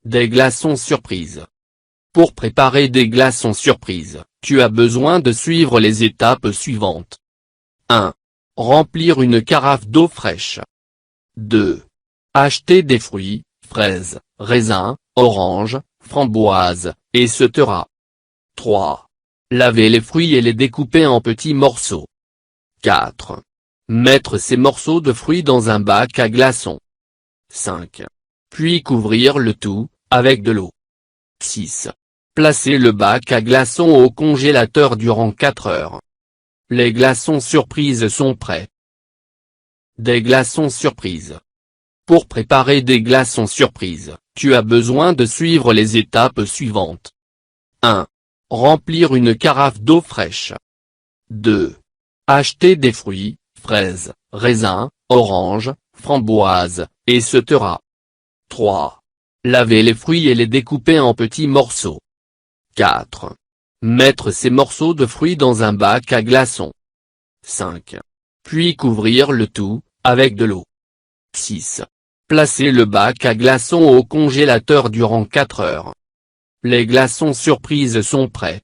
Des glaçons surprises. Pour préparer des glaçons surprises, tu as besoin de suivre les étapes suivantes. 1. Remplir une carafe d'eau fraîche. 2. Acheter des fruits, fraises, raisins, oranges, framboises, etc. 3. Laver les fruits et les découper en petits morceaux. 4. Mettre ces morceaux de fruits dans un bac à glaçons. 5. Puis couvrir le tout, avec de l'eau. 6. Placer le bac à glaçons au congélateur durant 4 heures. Les glaçons surprises sont prêts. Des glaçons surprises. Pour préparer des glaçons surprises, tu as besoin de suivre les étapes suivantes. 1. Remplir une carafe d'eau fraîche. 2. Acheter des fruits, fraises, raisins, oranges, framboises, etc. 3. Laver les fruits et les découper en petits morceaux. 4. Mettre ces morceaux de fruits dans un bac à glaçons. 5. Puis couvrir le tout, avec de l'eau. 6. Placer le bac à glaçons au congélateur durant 4 heures. Les glaçons surprises sont prêts.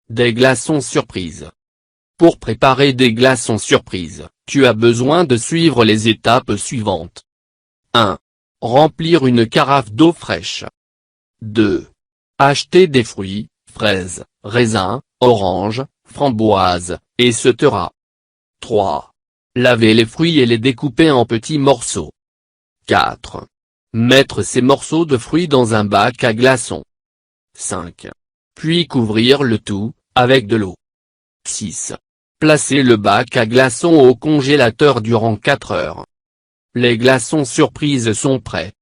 Des glaçons surprises. Pour préparer des glaçons surprises, tu as besoin de suivre les étapes suivantes. 1. Remplir une carafe d'eau fraîche. 2. Acheter des fruits, fraises, raisins, oranges, framboises, etc. 3. Laver les fruits et les découper en petits morceaux. 4. Mettre ces morceaux de fruits dans un bac à glaçons. 5. Puis couvrir le tout, avec de l'eau. 6. Placer le bac à glaçons au congélateur durant 4 heures. Les glaçons surprises sont prêts.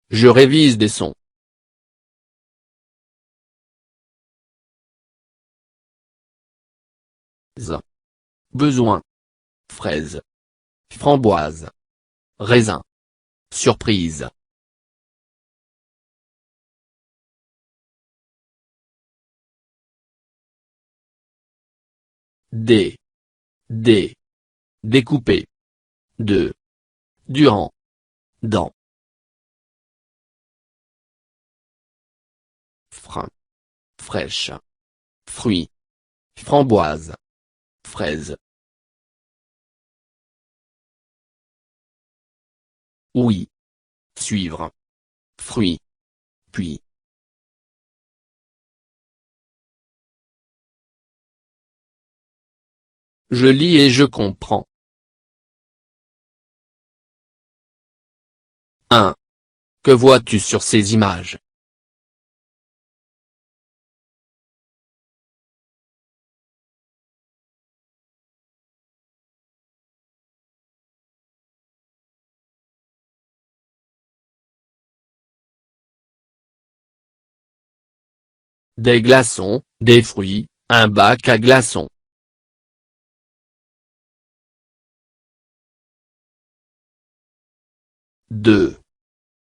Je révise des sons. Besoin. Fraises. Framboises. Raisins. Surprise. D. Découpé. 2. Durant. Dans. Frein. Fraîche. Fruits. Framboise. Fraise. Oui. Suivre. Fruits. Puis. Je lis et je comprends. 1. Que vois-tu sur ces images? Des glaçons, des fruits, un bac à glaçons. 2.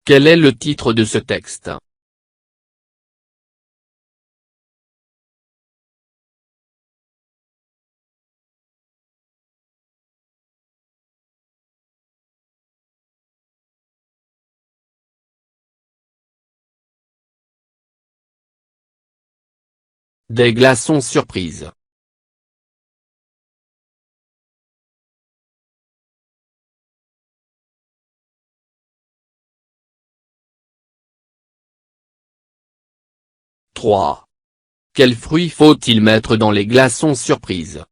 Quel est le titre de ce texte? Des glaçons surprises. 3. Quels fruits faut-il mettre dans les glaçons surprises?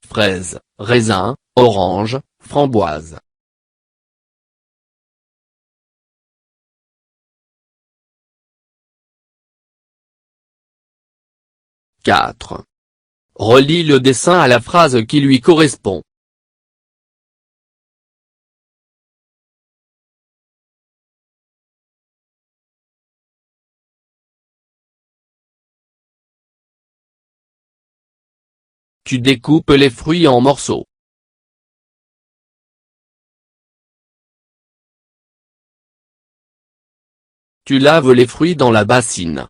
Fraises, raisins, oranges, framboises. 4. Relie le dessin à la phrase qui lui correspond. Tu découpes les fruits en morceaux. Tu laves les fruits dans la bassine.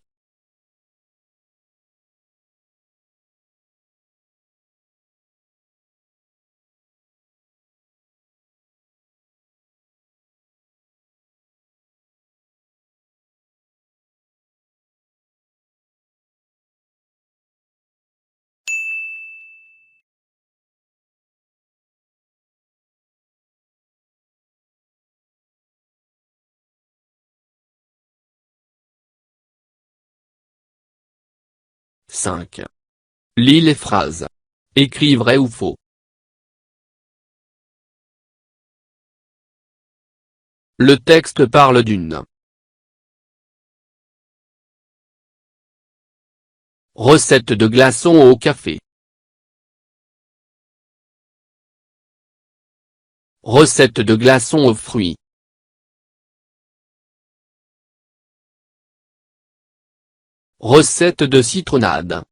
« 5. Lis les phrases. Écris vrai ou faux. Le texte parle d'une recette de glaçons au café. Recette de glaçons aux fruits. Recette de citronnade.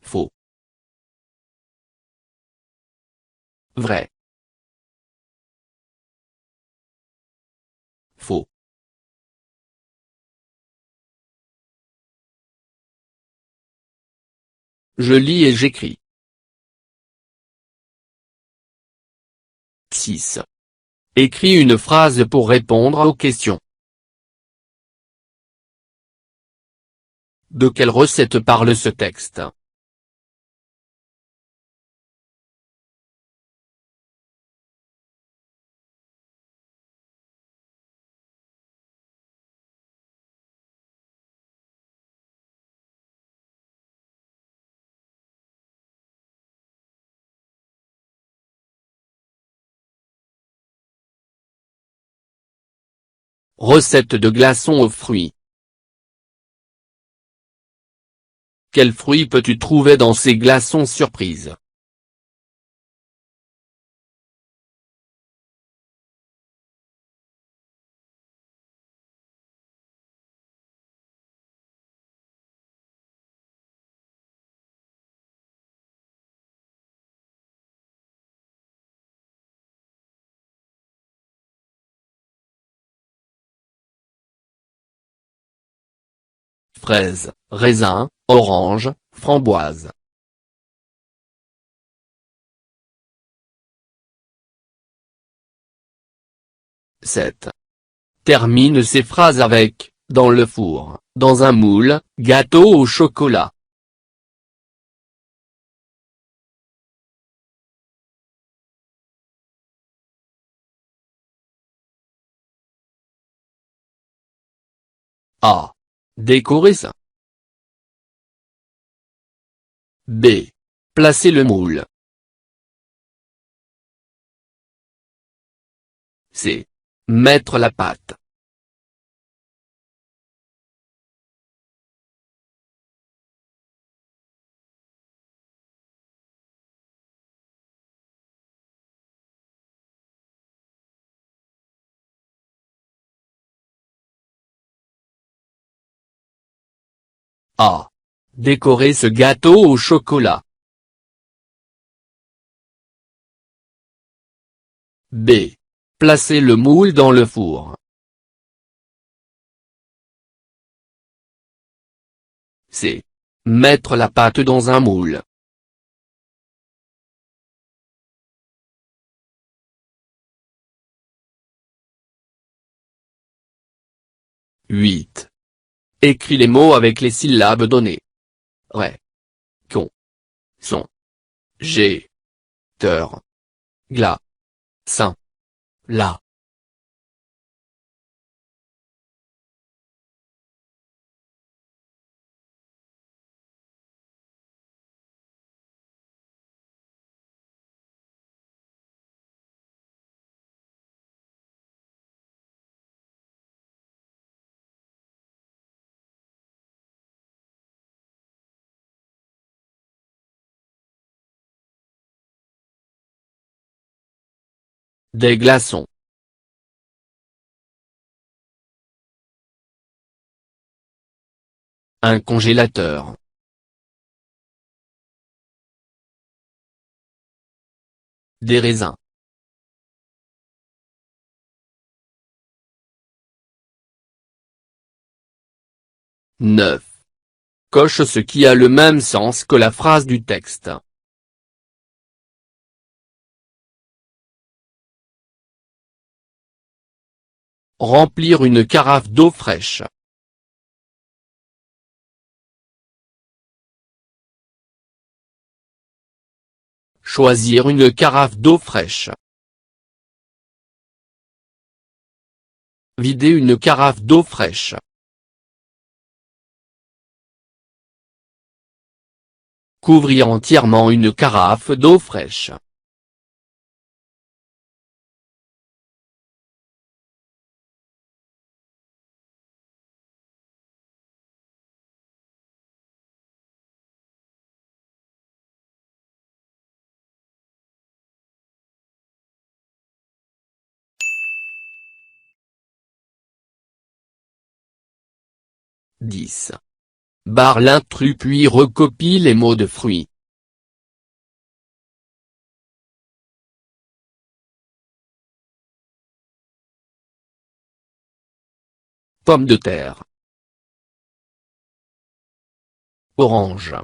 Faux. Vrai. Faux. Je lis et j'écris. 6. Écris une phrase pour répondre aux questions. De quelle recette parle ce texte? Recette de glaçons aux fruits. Quels fruits peux-tu trouver dans ces glaçons surprise? Fraises, raisins, oranges, framboises. 7. Termine ces phrases avec, dans le four, dans un moule, gâteau au chocolat. A. Décorer ça. B. Placer le moule. C. Mettre la pâte. A. Décorer ce gâteau au chocolat. B. Placer le moule dans le four. C. Mettre la pâte dans un moule. 8. Écris les mots avec les syllabes données. Ré. Con. Son. G. Teur. Glas. Saint. La. Des glaçons. Un congélateur. Des raisins. Neuf. Coche ce qui a le même sens que la phrase du texte. Remplir une carafe d'eau fraîche. Choisir une carafe d'eau fraîche. Vider une carafe d'eau fraîche. Couvrir entièrement une carafe d'eau fraîche. Dix. Barre l'intrus puis recopie les mots de fruits. Pomme de terre. Orange.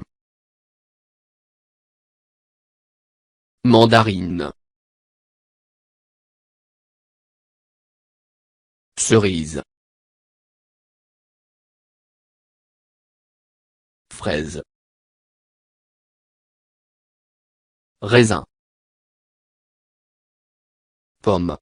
Mandarine. Cerise. Fraise. Raisin. Pomme.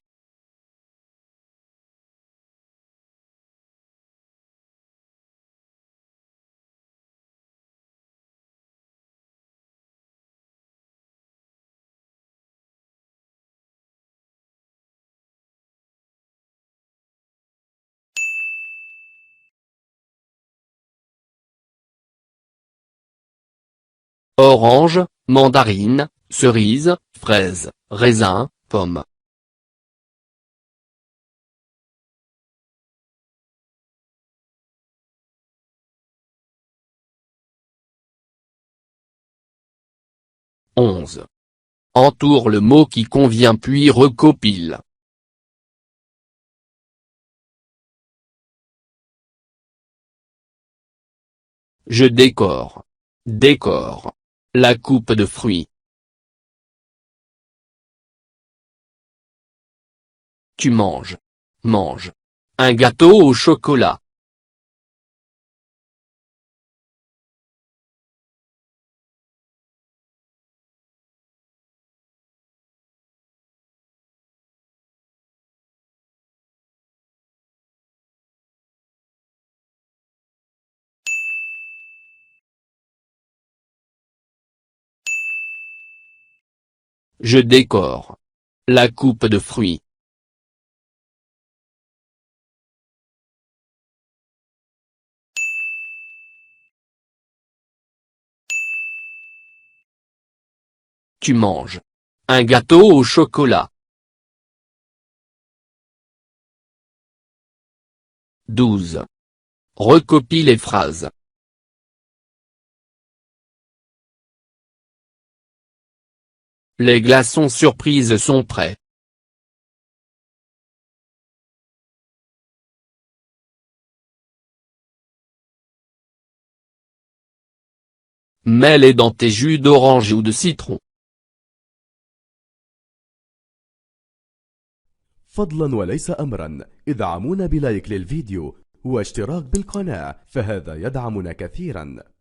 Orange, mandarine, cerise, fraise, raisin, pomme. Onze. Entoure le mot qui convient puis recopile. Je décore. Décore. La coupe de fruits. Tu manges. Mange. Un gâteau au chocolat. Je décore. La coupe de fruits. Tu manges. Un gâteau au chocolat. 12. Recopie les phrases. Les glaçons surprises sont prêts. Mets-les dans tes jus d'orange ou de citron. فضلا وليس أمرا ادعمونا بلايك للفيديو واشتراك بالقناة فهذا يدعمنا كثيرا.